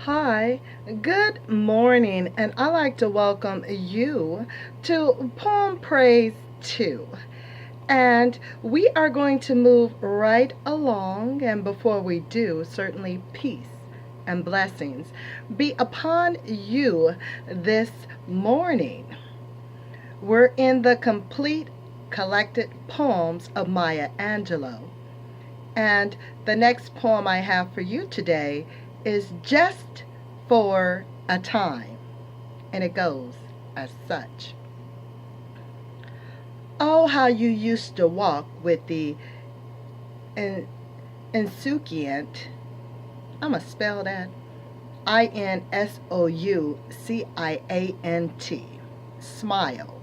Hi, good morning, and I'd like to welcome you to Poem Praise 2. And we are going to move right along, and before we do, certainly peace and blessings be upon you this morning. We're in the complete collected poems of Maya Angelou. And the next poem I have for you today is Just for a Time. And it goes as such. Oh, how you used to walk with the insouciant, I'm going to spell that, Insouciant, smile.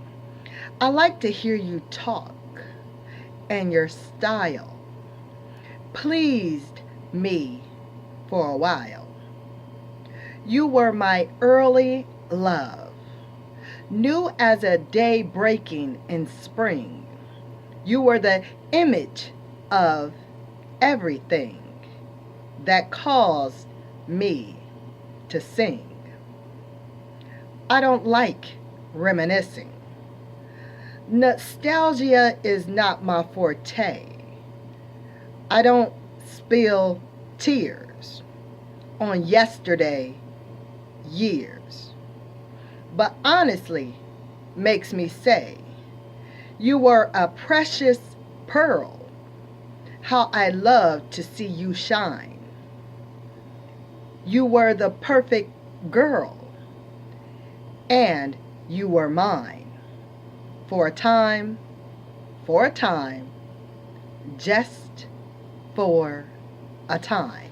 I like to hear you talk, and your style pleased me for a while. You were my early love, new as a day breaking in spring. You were the image of everything that caused me to sing. I don't like reminiscing. Nostalgia is not my forte. I don't spill tears on yesterday years, but honestly makes me say, you were a precious pearl, how I loved to see you shine. You were the perfect girl, and you were mine for a time, just for a time.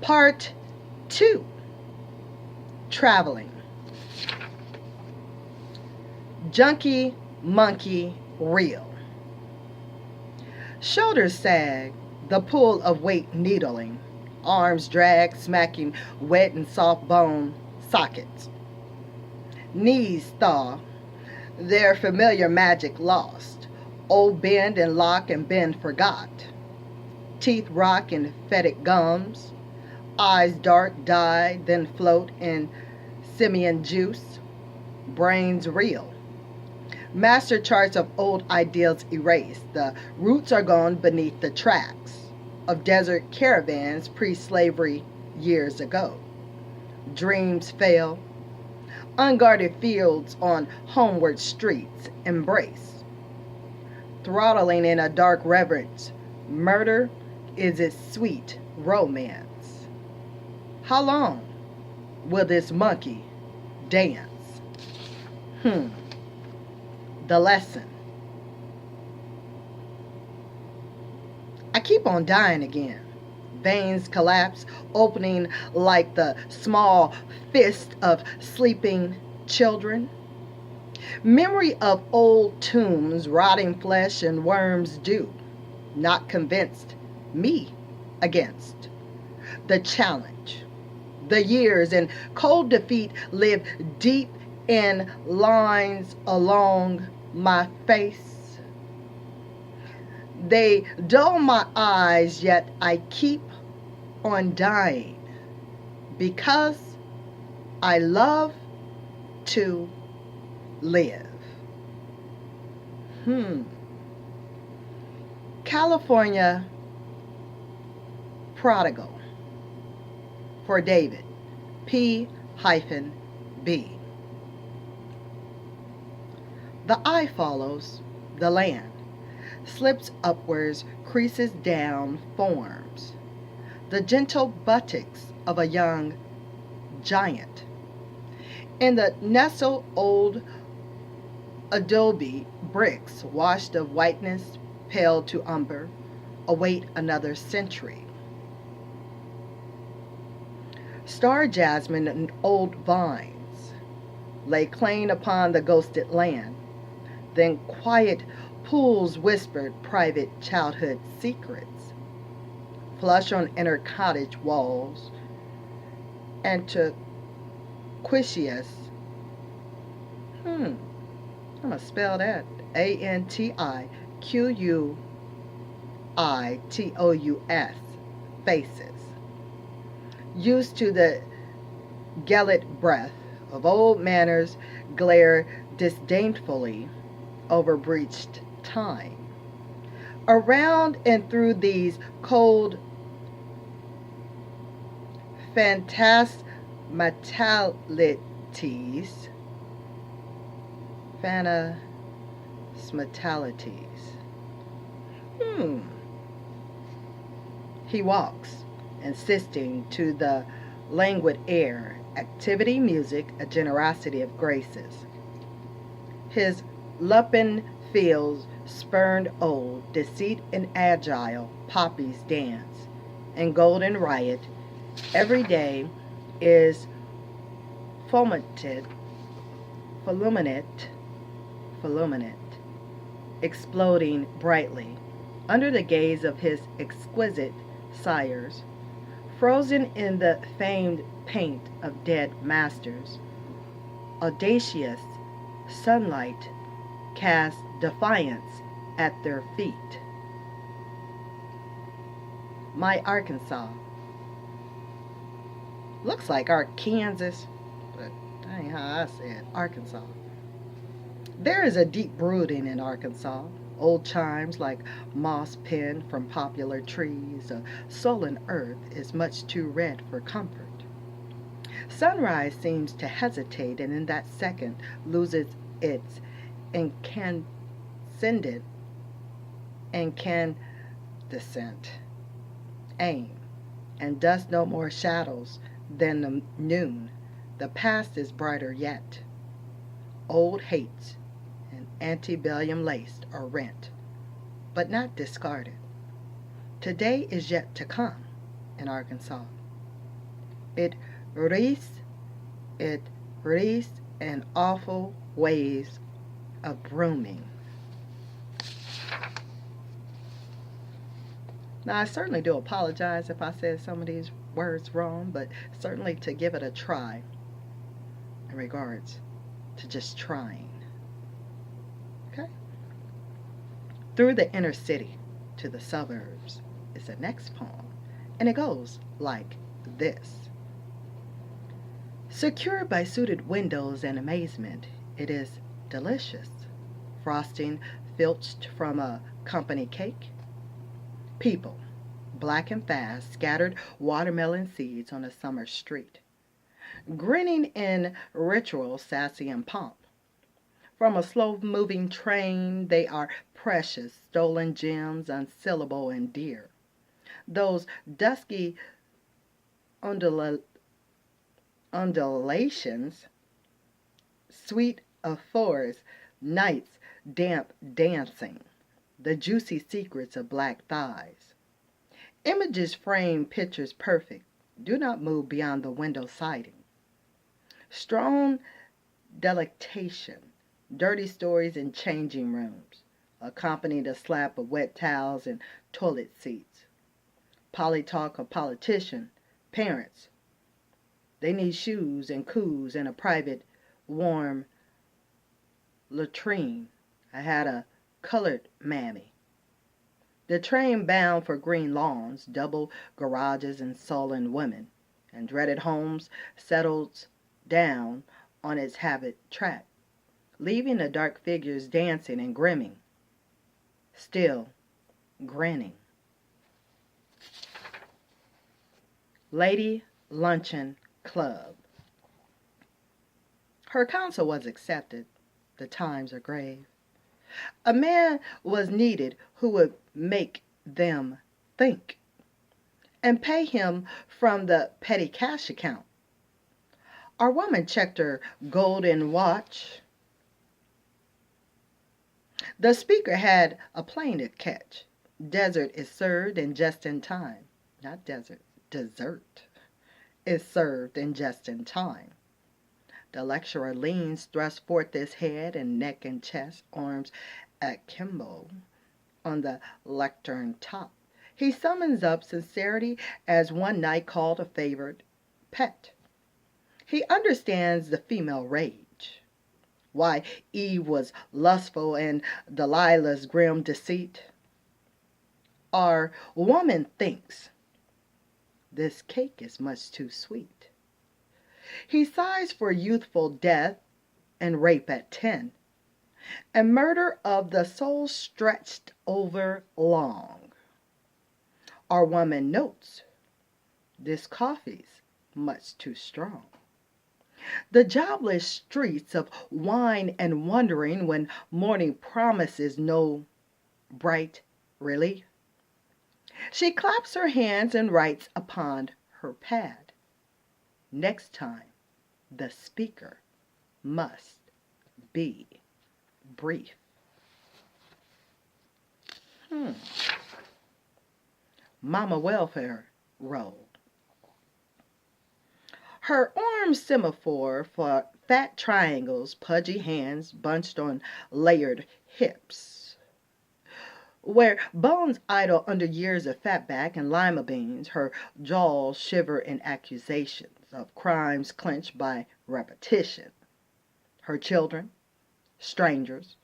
Part 2, Traveling. Junkie, monkey, reel. Shoulders sag, the pull of weight needling. Arms drag, smacking wet and soft bone sockets. Knees thaw, their familiar magic lost. Old bend and lock and bend forgot. Teeth rock in fetid gums. Eyes dark, dye, then float in simian juice. Brains reel. Master charts of old ideals erased. The roots are gone beneath the tracks of desert caravans pre-slavery years ago. Dreams fail. Unguarded fields on homeward streets embrace. Throttling in a dark reverence. Murder is its sweet romance. How long will this monkey dance? The lesson. I keep on dying again. Veins collapse, opening like the small fist of sleeping children. Memory of old tombs, rotting flesh, and worms do not convinced me against the challenge. The years in cold defeat live deep in lines along my face. They dull my eyes, yet I keep on dying because I love to live. California Prodigal for David P-B. The eye follows the land, slips upwards, creases down, forms the gentle buttocks of a young giant. In the nestled old adobe bricks, washed of whiteness, pale to umber, await another century. Star jasmine and old vines lay claim upon the ghosted land. Then quiet pools whispered private childhood secrets. Flush on inner cottage walls. Antiquitious. I'm going to spell that. Antiquitous faces. used to the gelid breath of old manners, glare disdainfully over breached time. Around and through these cold phantasmatalities, phantasmatalities. Hmm. He walks, insisting to the languid air, activity, music, a generosity of graces. His lumping fields spurned old, deceit and agile poppies dance, and golden riot every day is fulminate, fulminate, fulminate, exploding brightly under the gaze of his exquisite sires, frozen in the famed paint of dead masters. Audacious sunlight casts defiance at their feet. My Arkansas. Looks like Arkansas, but that ain't how I said Arkansas. There is a deep brooding in Arkansas. Old chimes like moss pinned from popular trees. A sullen earth is much too red for comfort. Sunrise seems to hesitate and in that second loses its incandescent incandescent aim and does no more shadows than the noon. The past is brighter yet. Old hates and antebellum lace are rent, but not discarded. Today is yet to come in Arkansas. It wreathes, it wreathes in awful waves of brooming. Now, I certainly do apologize if I said some of these words wrong, but certainly to give it a try in regards to just trying. Okay? Through the inner city to the suburbs is the next poem, and it goes like this. Secured by suited windows and amazement, it is delicious. Frosting filched from a company cake. People, black and fast, scattered watermelon seeds on a summer street, grinning in ritual, sassy, and pomp. From a slow-moving train, they are precious, stolen gems, unsellable and dear. Those dusky undulations, sweet of forest nights, damp dancing, the juicy secrets of black thighs. Images frame pictures perfect, do not move beyond the window siding. Strong delectation, dirty stories in changing rooms, accompany the slap of wet towels and toilet seats. Polytalk of politician, parents. They need shoes and coos and a private, warm latrine. I had a colored mammy. The train bound for green lawns, double garages and sullen women, and dreaded homes settles down on its habit track, leaving the dark figures dancing and grimming, still grinning. Lady Luncheon Club. Her counsel was accepted. The times are grave. A man was needed who would make them think and pay him from the petty cash account. Our woman checked her golden watch. The speaker had a plane to catch. Dessert is served and just in time. Not desert, dessert is served and just in time. The lecturer leans, thrusts forth his head and neck and chest, arms akimbo on the lectern top. He summons up sincerity as one night called a favored pet. He understands the female rage. Why Eve was lustful and Delilah's grim deceit. Our woman thinks This cake is much too sweet. He sighs for youthful death and rape at 10, and murder of the soul stretched over long. Our woman notes, this coffee's much too strong. The jobless streets of wine and wondering when morning promises no bright relief. She claps her hands and writes upon her pad. Next time, the speaker must be brief. Mama Welfare Roll. Her arms semaphore for fat triangles, pudgy hands bunched on layered hips. Where bones idle under years of fatback and lima beans, her jaws shiver in accusations of crimes clenched by repetition. Her children, strangers,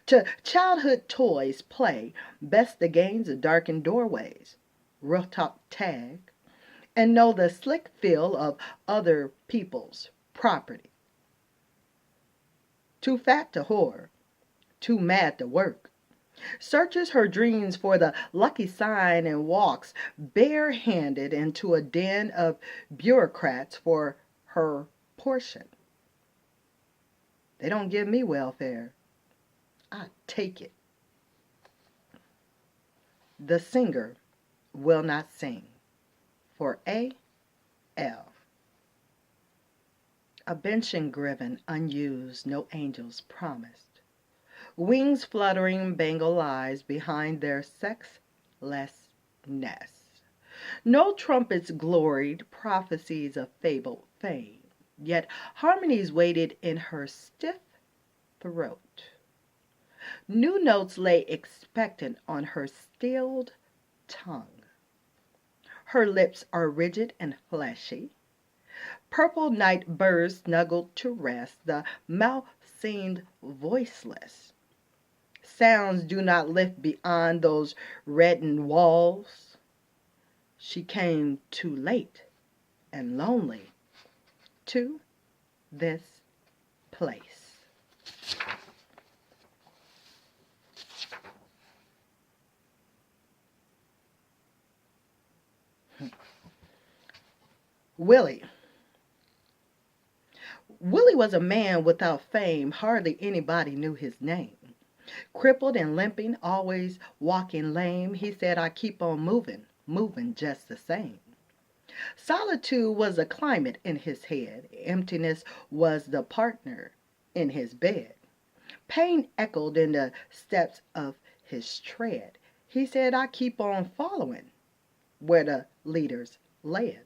to childhood toys play best the games of darkened doorways, rooftop tag, and know the slick feel of other people's property. Too fat to whore, too mad to work. Searches her dreams for the lucky sign and walks barehanded into a den of bureaucrats for her portion. They don't give me welfare. I take it. The singer will not sing. For A.L. A bench engriven, unused, no angels promised. Wings fluttering Bengal lies behind their sexless nests. No trumpets gloried prophecies of fabled fame, yet harmonies waited in her stiff throat. New notes lay expectant on her stilled tongue. Her lips are rigid and fleshy. Purple night birds snuggled to rest. The mouth seemed voiceless. Sounds do not lift beyond those reddened walls. She came too late and lonely to this place. Willie. Willie was a man without fame. Hardly anybody knew his name. Crippled and limping, always walking lame, he said, I keep on moving, moving just the same. Solitude was a climate in his head. Emptiness was the partner in his bed. Pain echoed in the steps of his tread. He said, I keep on following where the leaders led.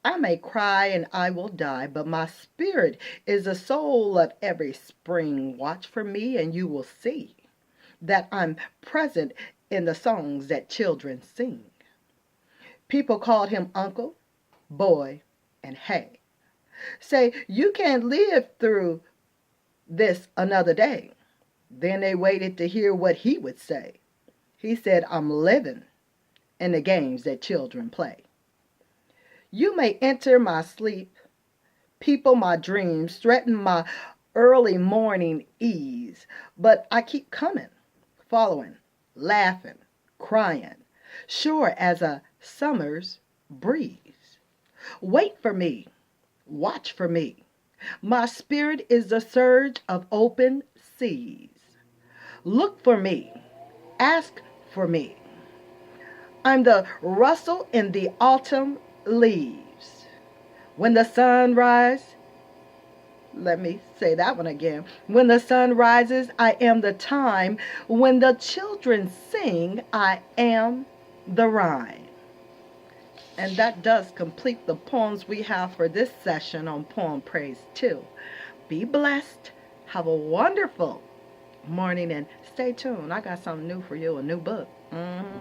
I may cry and I will die, but my spirit is the soul of every spring. Watch for me and you will see that I'm present in the songs that children sing. People called him uncle, boy, and hey. Say, you can't live through this another day. Then they waited to hear what he would say. He said, I'm living in the games that children play. You may enter my sleep, people my dreams, threaten my early morning ease, but I keep coming, following, laughing, crying, sure as a summer's breeze. Wait for me, watch for me. My spirit is the surge of open seas. Look for me, ask for me. I'm the rustle in the autumn leaves. When the sun rises, let me say that one again. When the sun rises, I am the time. When the children sing, I am the rhyme. And that does complete the poems we have for this session on Poem Praise 2. Be blessed. Have a wonderful morning and stay tuned. I got something new for you, a new book.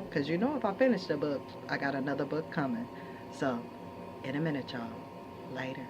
Because you know if I finish the book, I got another book coming. So, in a minute, y'all. Later.